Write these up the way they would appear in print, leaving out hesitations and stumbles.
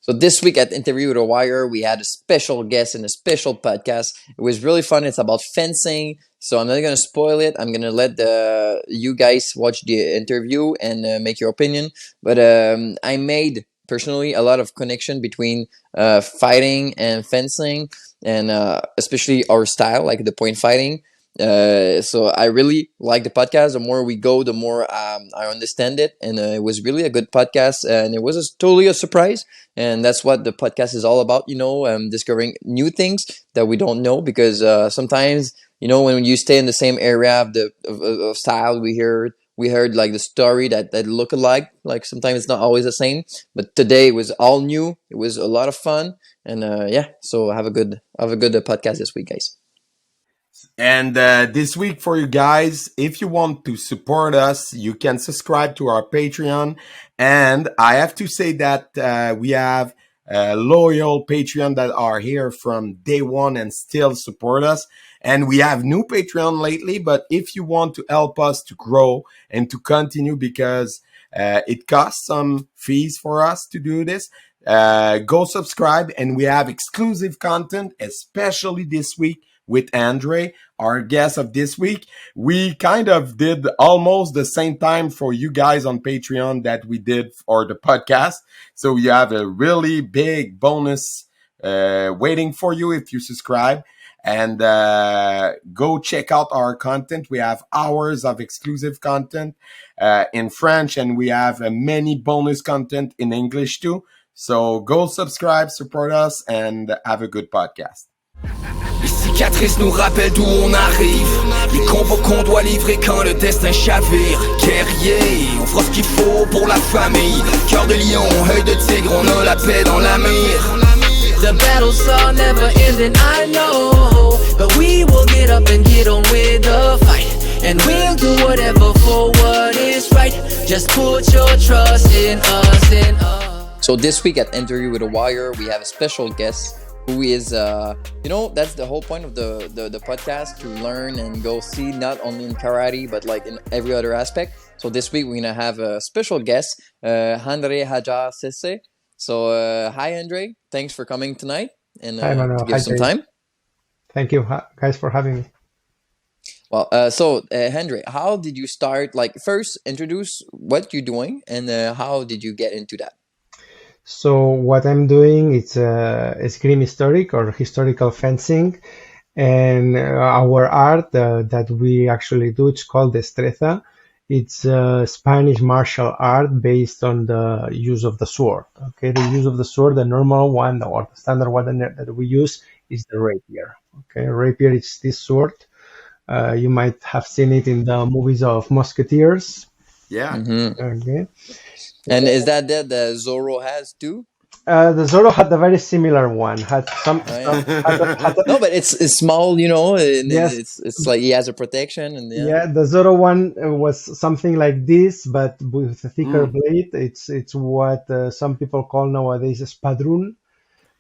So this week at Interview with a Wire, we had a special guest and a special podcast. It was really fun. It's about fencing. So I'm not going to spoil it. I'm going to let you guys watch the interview and make your opinion. But I made personally a lot of connection between fighting and fencing, and especially our style, like the point fighting. So I really like the podcast. The more we go, the more I understand it, and it was really a good podcast, and it was totally a surprise. And that's what the podcast is all about, discovering new things that we don't know, because sometimes, when you stay in the same area of style, we heard like the story that look alike. Like sometimes it's not always the same, but today it was all new. It was a lot of fun, and so have a good podcast this week, guys. And this week for you guys, if you want to support us, you can subscribe to our Patreon. And I have to say that we have loyal Patreon that are here from day one and still support us. And we have new Patreon lately, but if you want to help us to grow and to continue, because it costs some fees for us to do this, go subscribe. And we have exclusive content, especially this week with André, our guest of this week. We kind of did almost the same time for you guys on Patreon that we did for the podcast. So you have a really big bonus waiting for you if you subscribe. And go check out our content. We have hours of exclusive content in French, and we have many bonus content in English too. So go subscribe, support us, and have a good podcast. Les cicatrices nous rappellent d'où on arrive. Les combats qu'on doit livrer quand le destin chavire. Guerrier, on fera ce qu'il faut pour la famille. Cœur de lion, œil de tigre, on a la paix dans la mire. The battles are never ending, I know. But we will get up and get on with the fight. And we'll do whatever for what is right. Just put your trust in us, in us. So this week at Interview with a Wire, we have a special guest who is, that's the whole point of the podcast, to learn and go see, not only in karate, but like in every other aspect. So this week, we're going to have a special guest, André Hajjar Sesé. So, hi, André. Thanks for coming tonight and hi, Manuel. to give some time. Thank you, guys, for having me. Well, André, how did you start? Like, first, introduce what you're doing, and how did you get into that? So what I'm doing is esgrima historic, or historical fencing, and our art that we actually do, it's called destreza. It's Spanish martial art based on the use of the sword. Okay, the use of the sword, the normal one or the standard one that we use is the rapier. Okay, rapier is this sword. You might have seen it in the movies of Musketeers. Yeah. Mm-hmm. Okay. And is that the Zorro has too? The Zorro had a very similar one. Had some. No, but it's small, and Yes. it's like he has a protection, and Yeah, the Zorro one was something like this, but with a thicker blade. It's what some people call nowadays a spadrun.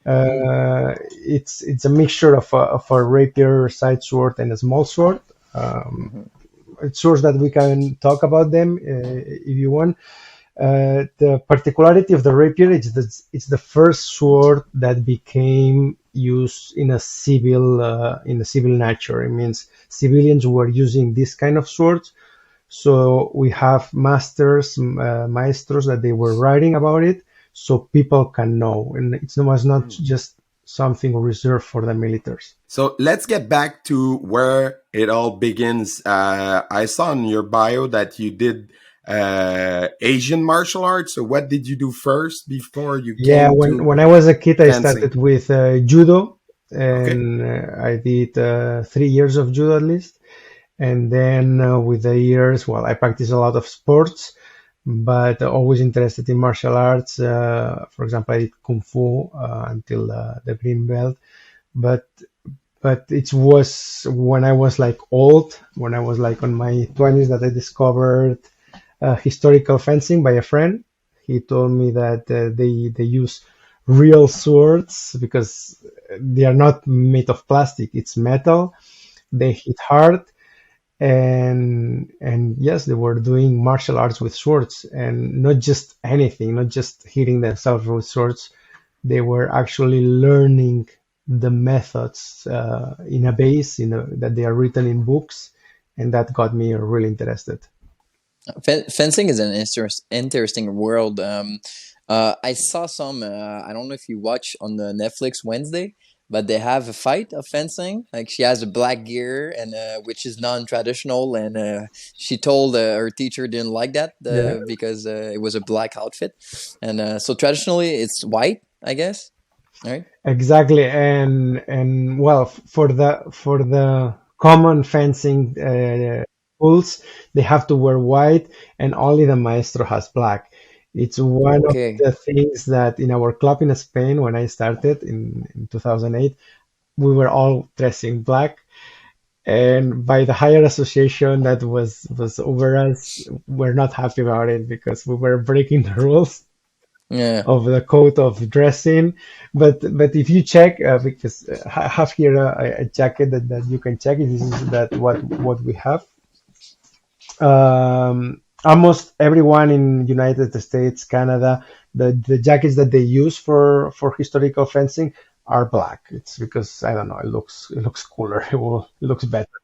It's a mixture of a rapier side sword and a small sword. It's swords that we can talk about them if you want. The particularity of the rapier is that it's the first sword that became used in a civil nature. It means civilians were using this kind of swords. So we have maestros that they were writing about it, so people can know, and it was not just something reserved for the militaries. So let's get back to where it all begins. I saw in your bio that you did Asian martial arts. So what did you do first before you came to when I was a kid, I fencing? started with judo, and I did 3 years of judo at least. And then with the years, I practiced a lot of sports, but always interested in martial arts. For example, I did kung fu until the green belt. But it was when I was like old, when I was like on my 20s, that I discovered historical fencing by a friend. He told me that they use real swords because they are not made of plastic. It's metal. They hit hard. And yes, they were doing martial arts with swords, and not just anything, not just hitting themselves with swords, they were actually learning the methods in a base, that they are written in books, and that got me really interested. Fencing is an interesting world. I saw some. I don't know if you watch on the Netflix Wednesday, but they have a fight of fencing. Like she has a black gear and which is non-traditional, and she told her teacher didn't like that Yeah, because it was a black outfit, and so traditionally it's white, I guess. All right. exactly. And well, for the common fencing rules, they have to wear white, and only the maestro has black. It's one of Okay. the things that in our club in Spain, when I started in 2008, we were all dressing black. And by the higher association that was over us, we're not happy about it because we were breaking the rules Yeah. of the code of dressing. But if you check, because I have here a jacket that you can check. This is that what we have. Almost everyone in United States, Canada, the jackets that they use for historical fencing are black. It's because I don't know. It looks cooler. It looks better.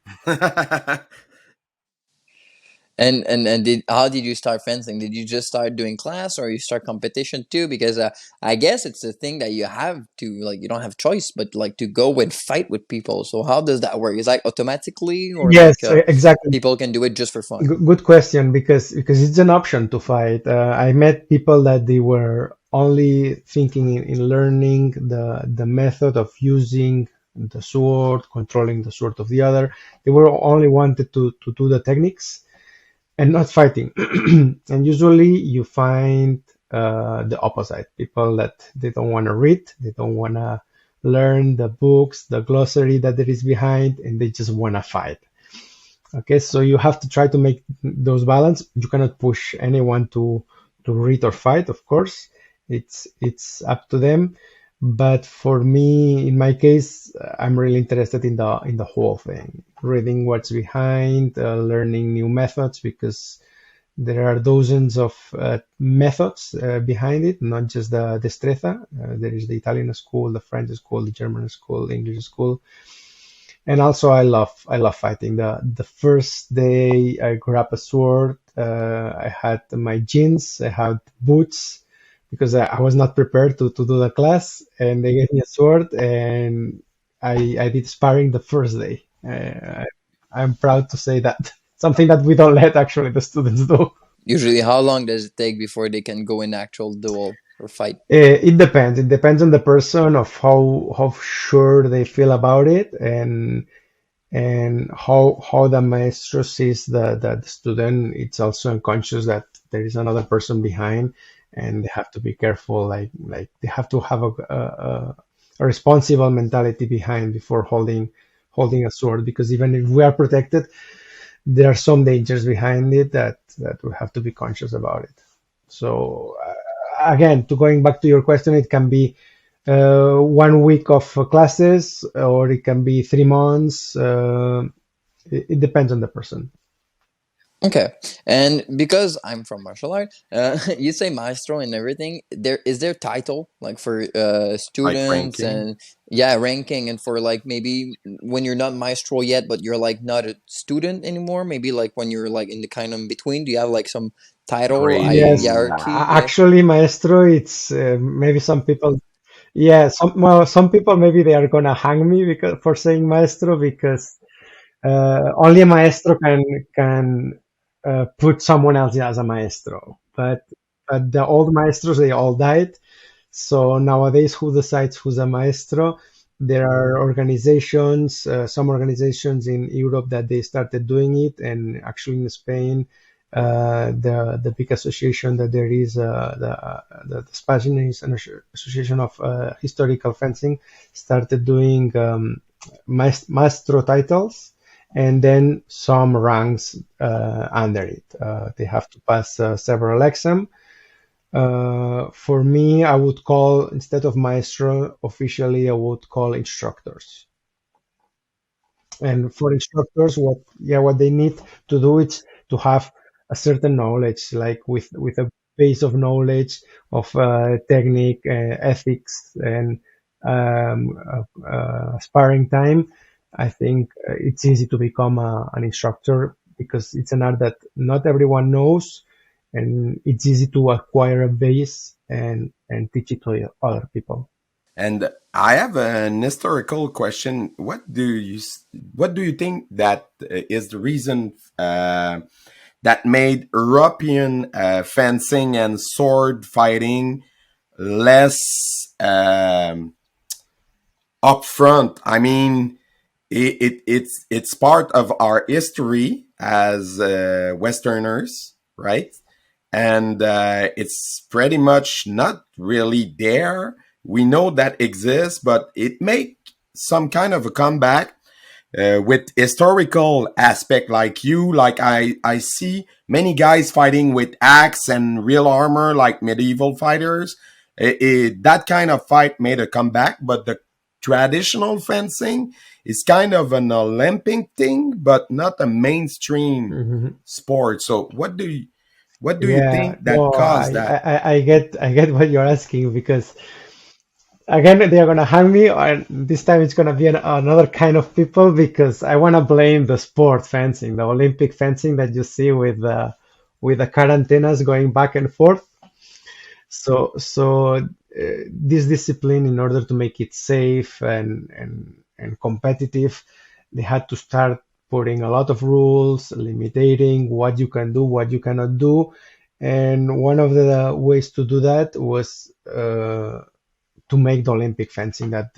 And did how did you start fencing? Did you just start doing class or you start competition too? Because I guess it's a thing that you have to like you don't have choice but like to go and fight with people. So how does that work? Is that automatically or Yes, like exactly. people can do it just for fun? Good question, because it's an option to fight. I met people that they were only thinking in learning the method of using the sword, controlling the sword of the other. They were only wanted to do the techniques and not fighting. And usually you find the opposite people that they don't want to read, they don't want to learn the books, the glossary that there is behind, and they just want to fight. Okay, so you have to try to make those balance. You cannot push anyone to read or fight, of course. It's up to them. But for me, in my case, I'm really interested in the whole thing, reading what's behind, learning new methods, because there are dozens of methods behind it, not just the destreza. There is the Italian school, the French school, the German school, the English school, and also I love fighting. The first day I grabbed a sword, I had my jeans, I had boots because I was not prepared to do the class, and they gave me a sword, and I did sparring the first day. I'm proud to say that something that we don't let actually the students do. Usually how long does it take before they can go in actual duel or fight? It depends. It depends on the person of how sure they feel about it, and how the maestro sees the student. It's also unconscious that there is another person behind, and they have to be careful. Like they have to have a responsible mentality behind before holding a sword, because even if we are protected, there are some dangers behind it that we have to be conscious about it. So again, to going back to your question, it can be 1 week of classes, or it can be 3 months. It depends on the person. Okay, and because I'm from martial art, you say maestro and everything. There title like for Like students ranking. and yeah, ranking, and for like maybe when you're not maestro yet, but you're like not a student anymore. Maybe like when you're like in the kind of in between. Do you have like some title Yes, Grading. hierarchy? Yeah. actually, maestro. It's maybe some people. Yeah, some people maybe they are gonna hang me because for saying maestro, because only a maestro can put someone else as a maestro. But the old maestros, they all died. So nowadays, who decides who's a maestro? There are organizations, some organizations in Europe that they started doing it, and actually in Spain, the big association that there is, the Spanish Association of Historical Fencing, started doing maestro titles, and then some ranks under it. They have to pass several exams. For me, I would call, instead of maestro, officially, I would call instructors. And for instructors, what they need to do is to have a certain knowledge, like with a base of knowledge, of technique, ethics, and sparring time, I think it's easy to become an instructor because it's an art that not everyone knows, and it's easy to acquire a base and teach it to other people. And I have an historical question. What do you think that is the reason that made European fencing and sword fighting less upfront? I mean, it's part of our history as Westerners, right? And it's pretty much not really there. We know that exists, but it make some kind of a comeback with historical aspect. Like you, like I see many guys fighting with axe and real armor, like medieval fighters. That kind of fight made a comeback, but the traditional fencing is kind of an Olympic thing, but not a mainstream Mhm. sport. So what do you Yeah, think that no, caused that? I get what you're asking because again they are gonna hang me, and this time it's gonna be another kind of people because I wanna blame the sport fencing, the Olympic fencing that you see with the car antennas going back and forth. So this discipline, in order to make it safe and competitive, they had to start putting a lot of rules, limiting what you can do, what you cannot do. And one of the ways to do that was to make the Olympic fencing that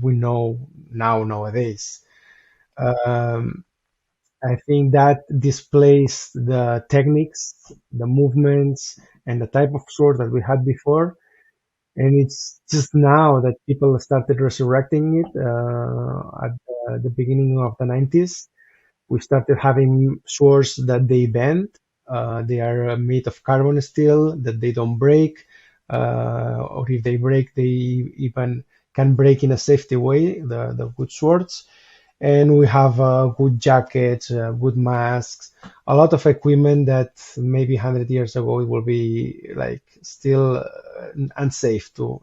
we know nowadays. Um, I think that displays the techniques, the movements, and the type of sword that we had before. And it's just now that people started resurrecting it at the beginning of the 90s. We started having swords that they bend. They are made of carbon steel that they don't break, or if they break, they even can break in a safety way. The good swords, and we have good jackets, good masks, a lot of equipment that maybe 100 years ago it will be like still unsafe to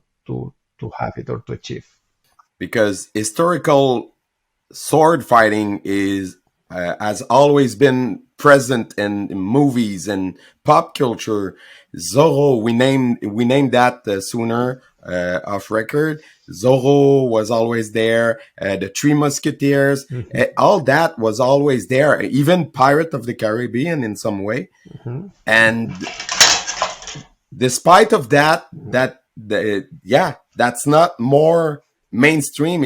have it or to achieve. Because historical sword fighting is has always been present in movies and pop culture. Zorro, we named that sooner off record. Zorro was always there. The Three Musketeers, Mhm, all that was always there. Even Pirate of the Caribbean in some way. mhm. And despite of that, yeah, that's not more mainstream.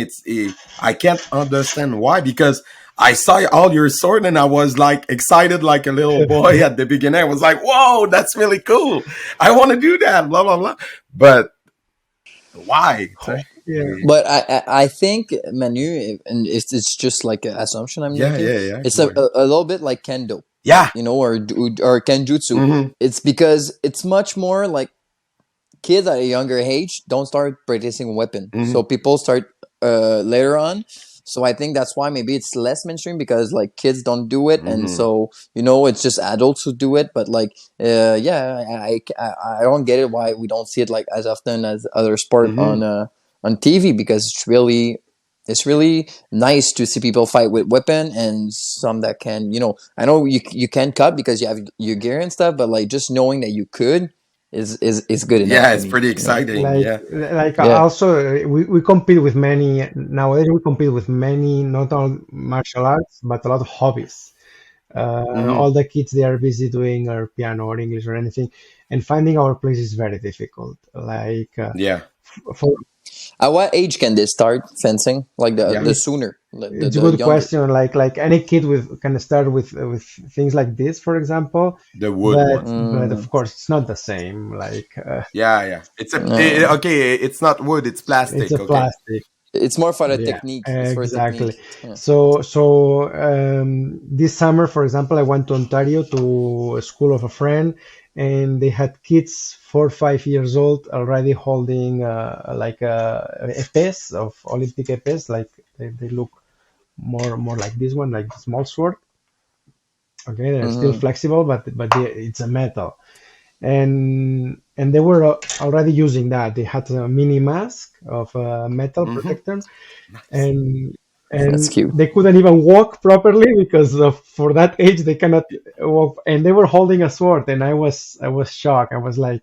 I can't understand why, because I saw all your sword and I was like excited like a little boy at the beginning. I was like, whoa, that's really cool. I want to do that, blah blah blah. But why? Yeah. But I think Manu, and it's just like an assumption I'm Yeah, making. yeah, yeah. It's Go ahead. a little bit like kendo, Yeah. or kenjutsu. Hmm. It's because it's much more like kids at a younger age don't start practicing a weapon. So Hmm. people start later on. So I think that's why maybe it's less mainstream because like kids don't do it, and Hmm. so it's just adults who do it. But like, yeah, I don't get it why we don't see it like as often as other sport Hmm. on TV because it's really nice to see people fight with weapon and some that can I know you can cut because you have your gear and stuff, but like just knowing that you could is good enough Yeah, for it's me. pretty exciting. like Yeah. like Yeah. also we compete with many nowadays, we compete with many, not all martial arts but a lot of hobbies. All Hmm. the kids, they are busy doing or piano or English or anything, and finding our place is very difficult. Like Yeah. for At what age can they start fencing? Like Yeah. the it's sooner, the it's a the good younger. question. Like any kid with can start with things like this, for example, The wood but one. but Mm, of course it's not the same. Like Yeah, yeah. no. Okay. It's not wood. It's it's a plastic. Okay. plastic. It's more for the Yeah, technique. It's for exactly. technique. Yeah. So this summer, for example, I went to Ontario to a school of a friend, and they had kids 4 or 5 years old already holding like epes of Olympic epes, like they look more like this one, like the small sword. Okay, they're still Hmm. flexible, but it's a metal. and they were already using that. They had a mini mask of metal Hmm. protector, Nice. and That's and cute. they couldn't even walk properly because for that age they cannot walk, and they were holding a sword, and I was shocked. I was like,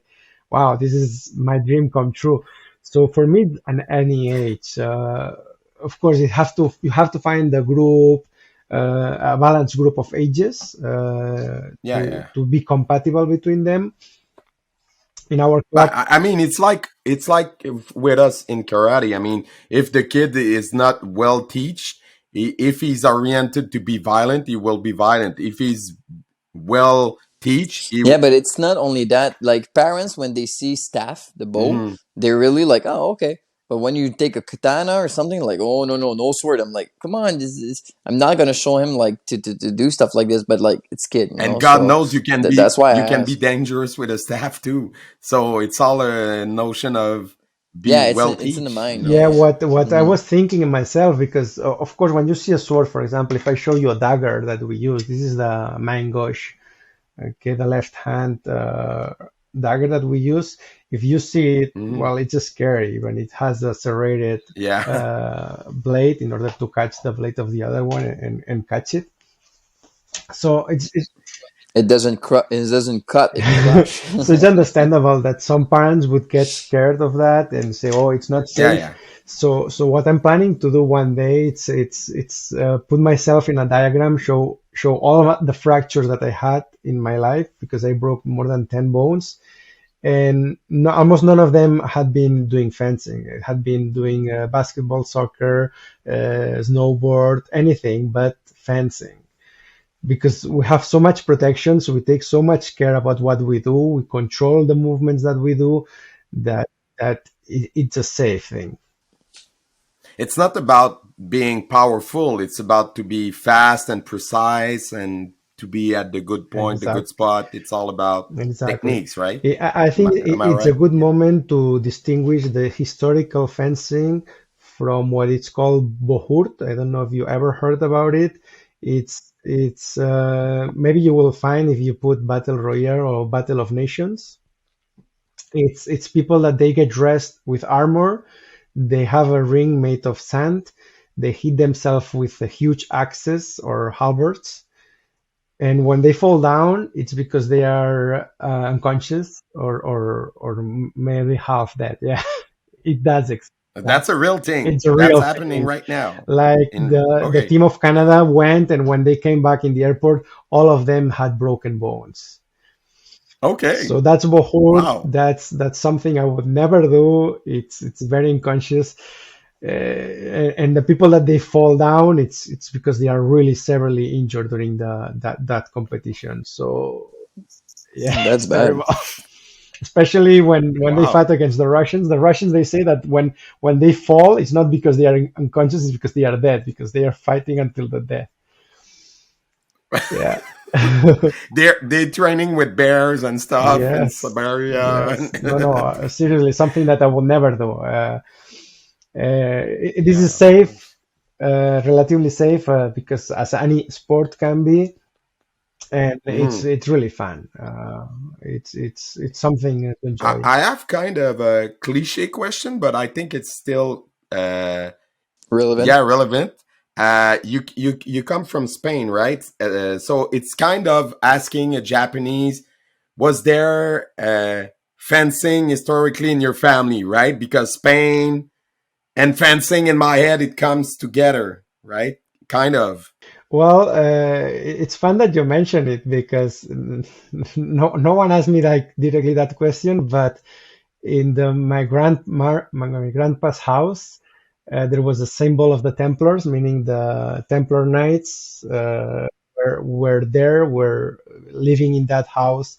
wow, this is my dream come true. So for me, at any age, of course, you have to find a group, a balanced group of ages, Yeah, to yeah. be compatible between them. In our club, I mean, it's like with us in karate. I mean, if the kid is not well teach, if he's oriented to be violent, he will be violent. If he's well teach, he. Yeah, but it's not only that. Like parents, when they see staff, the bow, Mhm. they're really like, oh, okay. But when you take a katana or something, like, oh no, no, no sword. I'm like, come on, this is. I'm not gonna show him like to do stuff like this, but like it's kid, you And know. God So knows that's why I you can be asked. dangerous with a staff too. So it's all a notion of be Yeah, well it's in the teach. You mind. know. yeah, Yeah, yeah. what I Hmm. was thinking in myself, because of course, when you see a sword, for example, if I show you a dagger that we use, this is the main gauche, okay, the left hand dagger that we use. If you see it, Hmm. well, it's just scary when it has a serrated Yeah. blade in order to catch the blade of the other one and catch it. So it's It doesn't cut. It crush. so it's understandable that some parents would get scared of that and say, "Oh, it's not Yeah. safe." Yeah. So what I'm planning to do one day, it's put myself in a diagram, show all of the fractures that I had in my life, because I broke more than 10 bones, and no, almost none of them had been doing fencing. It had been doing basketball, soccer, snowboard, anything but fencing, because we have so much protection, so we take so much care about what we do, we control the movements that we do, that it's a safe thing. It's not about being powerful. It's about to be fast and precise and to be at the good point, the good Exactly. spot. It's all about Exactly. techniques, right? I think Am I it's a right? good Yeah. moment to distinguish the historical fencing from what it's called bohurt. I don't know if you ever heard about it. It's maybe you will find if you put Battle Royale or Battle of Nations. It's people that they get dressed with armor. They have a ring made of sand. They hit themselves with a huge axes or halberds, and when they fall down, it's because they are unconscious, or maybe half dead. Yeah, it does exist. Yeah. That's a real thing. It's a That's real happening thing. right now. Like In the okay. team of Canada went, and when they came back in the airport, all of them had broken bones. So Okay. that's bohurt. Wow. That's something I would never do. It's very unconscious. And the people that they fall down, it's because they are really severely injured during that competition. So yeah, That's it's bad. terrible. Especially when they Wow. fight against the Russians. The Russians, they say that when they fall, it's not because they are unconscious, it's because they are dead, because they are fighting until the death. Yeah. They're training with bears and stuff in Yes. Siberia. Yes. No, no. Seriously, something that I will never do. This is Yeah. safe, relatively safe, because as any sport can be, and it's Mhm. it's really fun. It's something to enjoy. I have kind of a cliche question, but I think it's still Relevant. yeah relevant. You come from Spain, right? So it's kind of asking a Japanese, was there fencing historically in your family, right? Because Spain and fencing in my head it comes together, right? Kind of. Well, it's fun that you mention it, because no one asked me like directly that question, but in my grandpa's house, there was a symbol of the Templars, meaning the Templar Knights were living in that house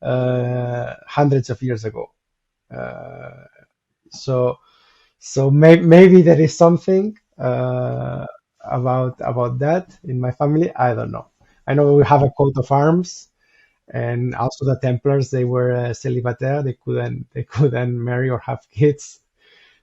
hundreds of years ago. Uh, so maybe there is something about that in my family. I don't know. I know we have a coat of arms, and also the Templars, they were celibataire. They couldn't marry or have kids,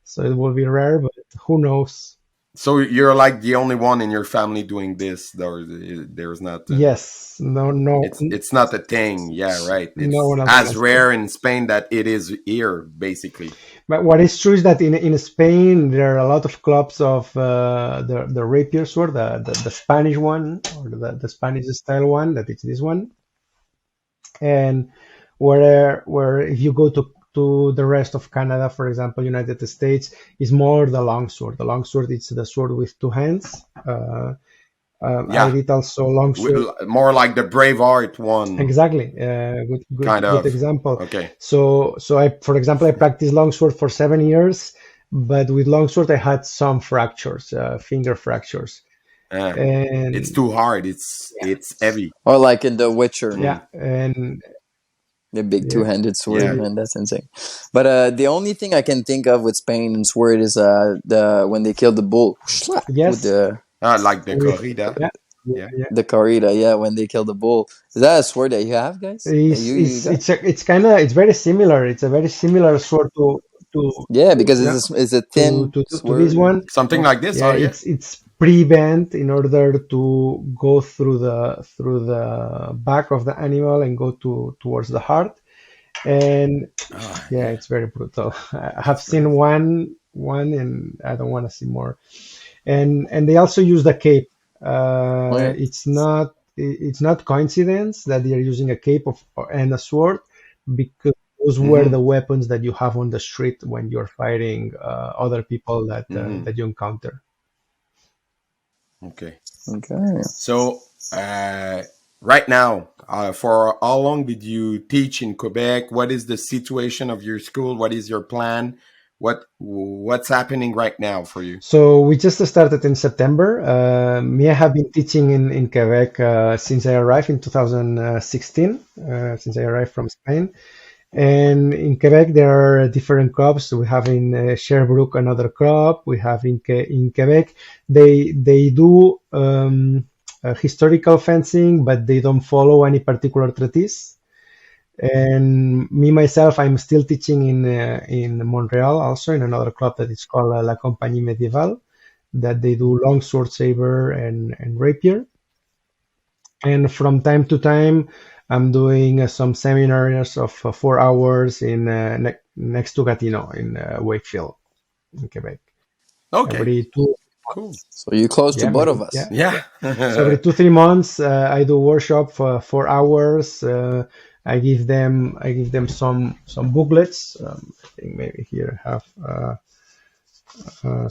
so it will be rare. But who knows? So you're like the only one in your family doing this. There's not. Yes, no, no, It's not a thing. Yeah, right. no It's one else as does that. rare in Spain that it is here, basically. But what is true is that in Spain there are a lot of clubs of the rapier sword, the Spanish one or the Spanish style one, that is this one, and where if you go to the rest of Canada, for example, United States, is more the long sword. The long sword is the sword with two hands. I Yeah, did also long sword. more like the brave art one, Exactly. kind Good of. example. Okay. So for example, I practiced longsword for 7 years, but with longsword I had some fractures, finger fractures, Uh, it's and too hard. It's heavy. Or like in The Witcher, yeah, Mm, and the big yeah, two-handed sword, yeah. man, that's insane. But the only thing I can think of with Spain and sword is the when they killed the bull with yes, Like the with corrida. yeah, yeah, Yeah. yeah. the corrida, yeah, when they killed the bull. Is that a sword that you have, guys? That you got? It's kind of it's very similar. It's a very similar sword Yeah, because yeah, it's a thin to this sword. one. Something like this. Yeah, Oh, yeah. it's pre-bent in order to go through the back of the animal and go towards the heart. And Ah, yeah, yeah. it's very brutal. I have That's seen nice. one, and I don't want to see more. And they also use the cape. Okay. It's not coincidence that they are using a cape and a sword, because those were the Mm-hmm. weapons that you have on the street when you're fighting other people Mm-hmm. that you encounter. Okay. Okay. So, right now, for how long did you teach in Quebec? What is the situation of your school? What is your plan? What's happening right now for you? So we just started in September. Me, I have been teaching in Quebec since I arrived in 2016, since I arrived from Spain. And in Quebec, there are different clubs. We have in Sherbrooke another club. We have in Quebec, they do historical fencing, but they don't follow any particular treatise. And me myself, I'm still teaching in Montreal, also in another club that is called La Compagnie Médiévale, that they do long sword saber and rapier. And from time to time, I'm doing some seminars of 4 hours in next to Gatineau in Wakefield in Quebec. Okay, Every two, cool. So you're close to yeah, both of yeah, us. yeah. Yeah. So every 2 3 months, I do workshop for 4 hours. I give them some booklets. I think maybe here I have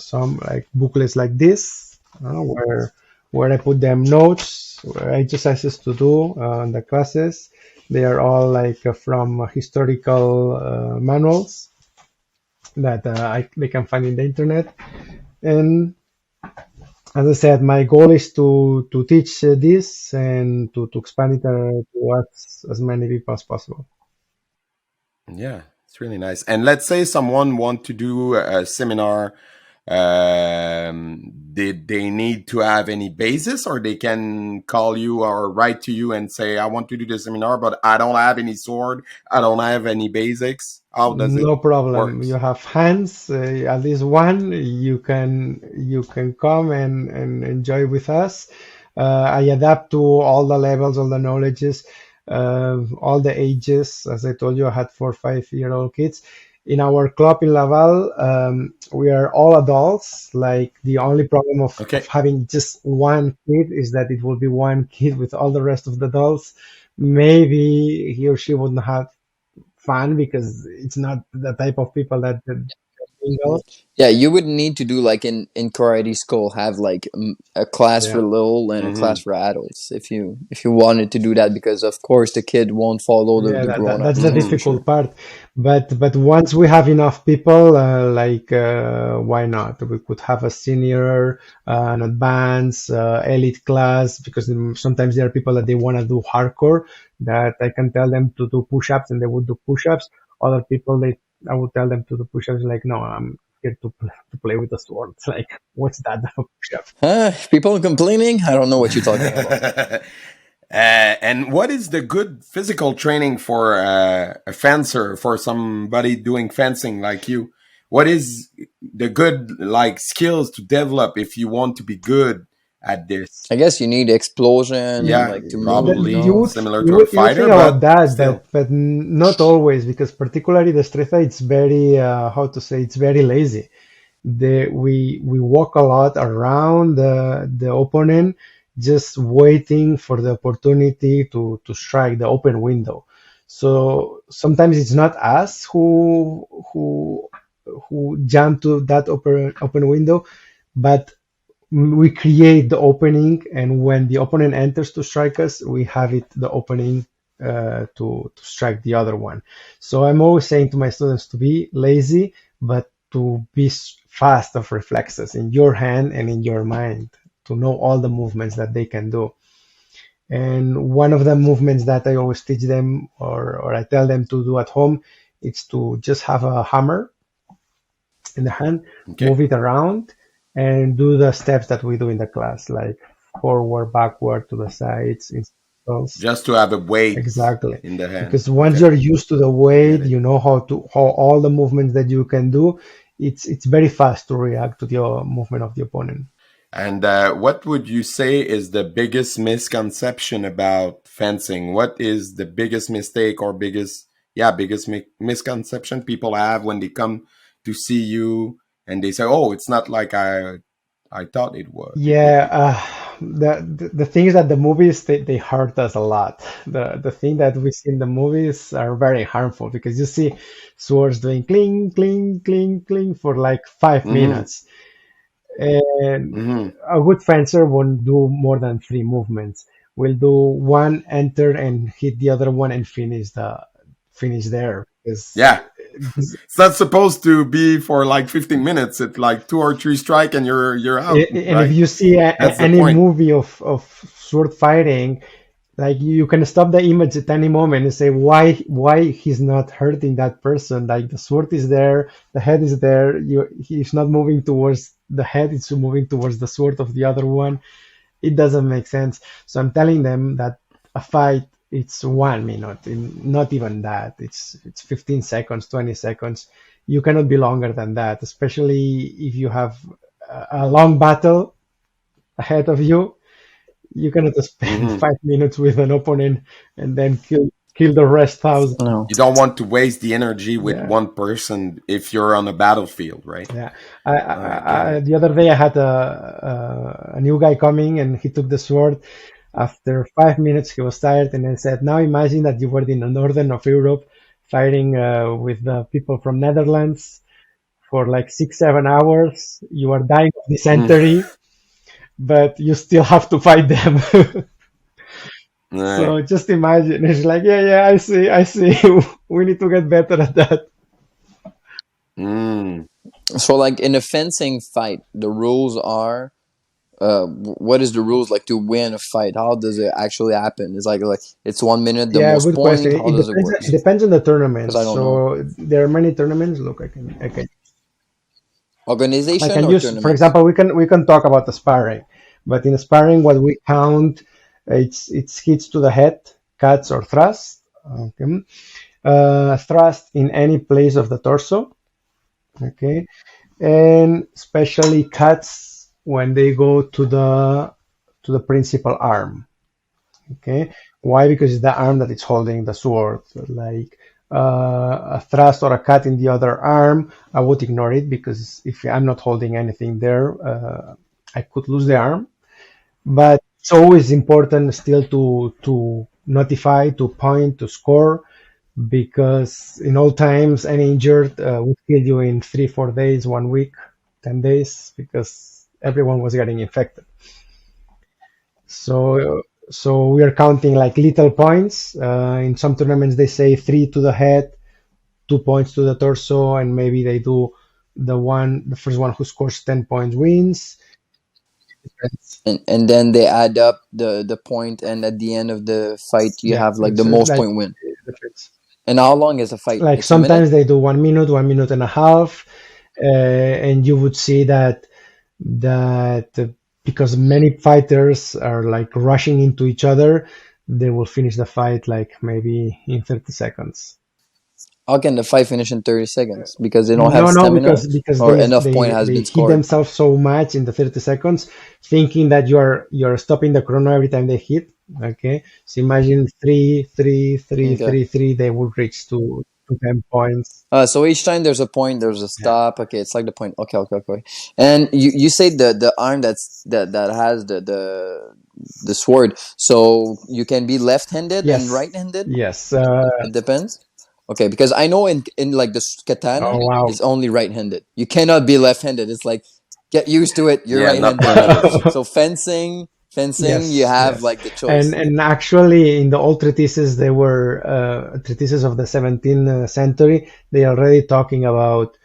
some like booklets like this, where I put them notes, exercises to do in the classes. They are all like from historical manuals that they can find in the internet. And as I said, my goal is to teach this and to expand it to as many people as possible. Yeah, it's really nice. And let's say someone want to do a seminar. Did they need to have any basis, or they can call you or write to you and say, "I want to do the seminar, but I don't have any sword. I don't have any basics." How does it No problem. You works? have hands, at least one. You can come and enjoy with us. I adapt to all the levels, all the knowledges, all the ages. As I told you, I had 4 5 year old kids. In our club in Laval, we are all adults. Like the only problem of Okay. having just one kid is that it will be one kid with all the rest of the adults. Maybe he or she wouldn't have fun because it's not the type of people that mingle. Yeah, you would need to do like in karate school, have like a class for Yeah, little and a class Mm-hmm. for adults if you wanted to do that, because of course the kid won't follow yeah, the grown that's ups. the That's Mm-hmm. for sure. difficult part. But once we have enough people, why not? We could have a senior, an advanced, elite class, because sometimes there are people that they want to do hardcore, that I can tell them to do push-ups and they would do push-ups. Other people, I would tell them to do push-ups, like, no, I'm here to play with the sword. It's like, what's that push-up? Huh? People complaining? I don't know what you're talking about. And what is the good physical training for a fencer, for somebody doing fencing like you? what is the good like skills to develop if you want to be good at this? I guess you need explosion, Yeah, like to move, you probably know. similar to a you would fighter, think about but that, still. but not always, because particularly the destreza, it's very how to say, it's very lazy. We walk a lot around the opponent, just waiting for the opportunity to strike the open window. So sometimes it's not us who jump to that open window, but we create the opening, and when the opponent enters to strike us, we have it the opening to strike the other one. So I'm always saying to my students to be lazy, but to be fast of reflexes in your hand and in your mind, to know all the movements that they can do. And one of the movements that I always teach them, or I tell them to do at home, is to just have a hammer in the hand, Okay. move it around, and do the steps that we do in the class, like forward, backward, to the sides, in circles. Just to have a weight Exactly. in the hand. Because once Okay. you're used to the I get weight, it. you know how all the movements that you can do. It's very fast to react to the movement of the opponent. And what would you say is the biggest misconception about fencing? What is the biggest mistake or biggest misconception people have when they come to see you and they say, "Oh, it's not like I thought it would Yeah, be." the thing is that the movies, they hurt us a lot. The thing that we see in the movies are very harmful, because you see swords doing cling, cling, cling, cling for like five Mm-hmm. minutes. And Mm-hmm. a good fencer won't do more than three movements. Will do one, enter, and hit the other one, and finish there. Yeah. It's not supposed to be for like 15 minutes. It's like two or three strike and you're out, And if right? you see That's the any point. movie of sword fighting, like you can stop the image at any moment and say why he's not hurting that person. Like the sword is there, the head is there. He's not moving towards the head; it's moving towards the sword of the other one. It doesn't make sense. So I'm telling them that a fight, it's 1 minute, not even that. It's 15 seconds, 20 seconds. You cannot be longer than that, especially if you have a long battle ahead of you. You cannot spend Mm-hmm. 5 minutes with an opponent and then kill the rest thousand. No. You don't want to waste the energy with Yeah, one person if you're on a battlefield, right? yeah. I get it. The other day I had a new guy coming, and he took the sword. After 5 minutes, he was tired, and I said, "Now imagine that you were in the northern of Europe, fighting with the people from Netherlands for like 6, 7 hours. You are dying of Mm. dysentery, but you still have to fight them." Right. So just imagine. It's like, yeah, yeah, I see. We need to get better at that. Mm. So, like in a fencing fight, the rules are. What is the rules like to win a fight? How does it actually happen? It's like it's 1 minute, the Yeah, most good question. point. How It does it depends. work? It depends on the Because tournaments. I don't know. So there are many tournaments. Look, I Organization can or use, for tournaments? example, we can talk about the sparring, but in sparring, what we count, it's hits to the head, cuts or thrust. Okay, thrust in any place of the torso. Okay, and especially cuts when they go to the principal arm. Okay, why? Because it's the arm that is holding the sword. So like a thrust or a cut in the other arm, I would ignore it, because if I'm not holding anything there, I could lose the arm. But it's always important still to notify, to point, to score, because in all times, any injured would kill you in 3, 4 days, 1 week, 10 days, because everyone was getting infected. So so we are counting like little points. In some tournaments, they say three to the head, 2 points to the torso, and maybe they do the first one who scores 10 points wins. And then they add up the point, and at the end of the fight, you Yeah, have like the it's most like point win. And how long is a fight? like It's a minute. sometimes they do 1 minute, 1 minute and a half, and you would see that because many fighters are like rushing into each other, they will finish the fight like maybe in 30 seconds. How can the fight finish in 30 seconds? Because they don't have No, no, stamina because or enough point has they been hit scored. themselves so much in the 30 seconds, thinking that you're stopping the chrono every time they hit. Okay, so imagine Okay. 3, they would reach to 10 points. So each time there's a point, there's a Yeah. stop. Okay, it's like the point. Okay, okay, okay. And you say the arm that has the sword. So you can be left-handed and Yes, right-handed. yes. It depends. Okay, because I know in like the katana, Oh wow. it's only right-handed. You cannot be left-handed. It's like get used to it. You're Yeah, not right-handed. permitted. So fencing, you Yes, have yes. like the choice. And actually, in the old treatises, they were treatises of the 17th century. They are already talking about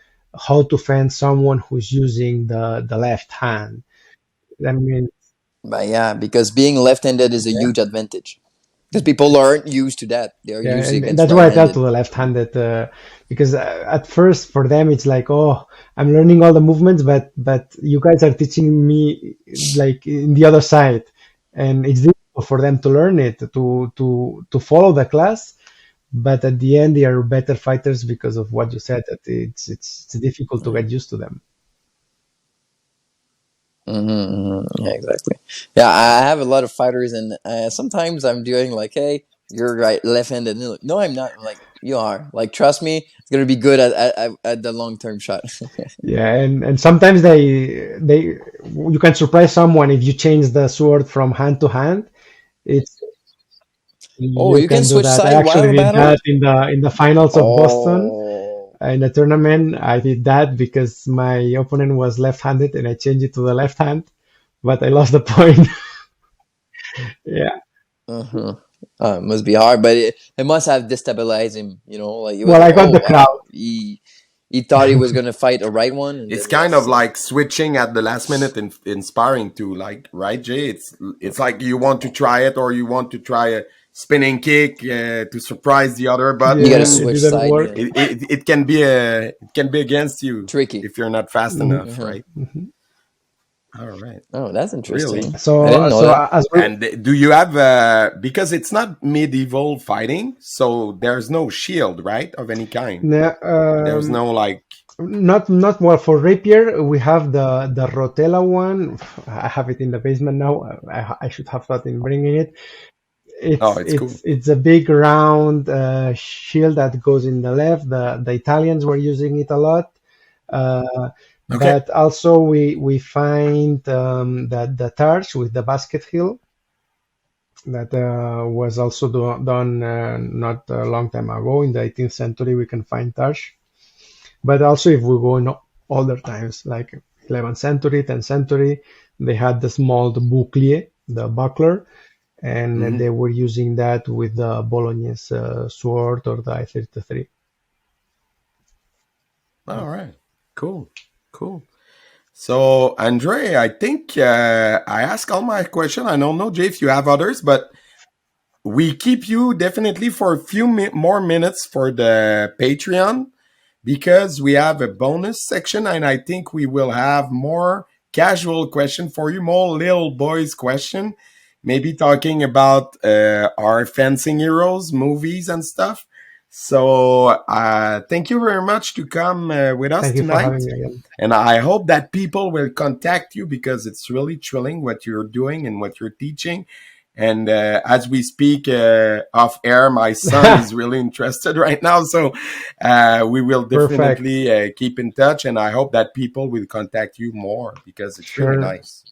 how to fence someone who's using the left hand. I mean, But yeah, because being left-handed is a yeah, huge advantage. Because people aren't used to that. They are yeah, usually and against that's why I tell to right-handed. the left-handed because at first for them it's like, oh, I'm learning all the movements, but you guys are teaching me like in the other side, and it's difficult for them to learn it to follow the class. But at the end, they are better fighters because of what you said. That it's difficult to get used to them. Yeah, exactly. Yeah, I have a lot of fighters, and sometimes I'm doing like, "Hey, you're right, left-handed." And they're like, no, I'm not. I'm like, you are. Like, trust me, it's gonna be good at the long-term shot. Yeah, and sometimes they you can surprise someone if you change the sword from hand to hand. It's Oh, you you can can do switch that. I side actually while did battle. that in the finals of Boston Oh, in a tournament. I did that because my opponent was left-handed and I changed it to the left hand, but I lost the point. Yeah. uh-huh. It must be hard, but it must have destabilized him. You know, like he was Well, like, I got "Oh the crowd. wow," he thought he was gonna fight a right one, and It's then kind lost. of So. like switching at the last minute and inspiring too, like, right, Jay? It's like you want to try it or you want to try a spinning kick to surprise the other, but You gotta Yeah, it switch didn't side. work. Yeah, it can be against you tricky. if you're not fast Mhm. enough, Uh-huh. right? All right, Oh, that's really. interesting. I So didn't know so that. as we And do you have because it's not medieval fighting, so there's no shield, right, of any kind. yeah, There's no like. not well for rapier. We have the Rotella one. I have it in the basement now. I should have thought in bringing it. Oh, it's cool. It's a big round shield that goes in the left. The Italians were using it a lot. Uh, Okay. but also we find that the Targe with the basket hill that was also done not a long time ago in the 18th century. We can find Targe. But also, if we go in older times, like 11th century, 10th century, they had the small bouclier, the buckler, and Hmm. they were using that with the Bolognese sword or the I-33. All right. Cool. Cool. So, Andre, I think I asked all my question. I don't know, Jay, if you have others, but we keep you definitely for a few more minutes for the Patreon because we have a bonus section, and I think we will have more casual question for you, more little boys question, maybe talking about our fencing heroes, movies, and stuff. So, thank you very much to come with us Thank you for tonight. having me again. And I hope that people will contact you because it's really thrilling what you're doing and what you're teaching. And as we speak off air, my son is really interested right now. So we will Perfect. definitely keep in touch. And I hope that people will contact you more because it's really Sure. nice.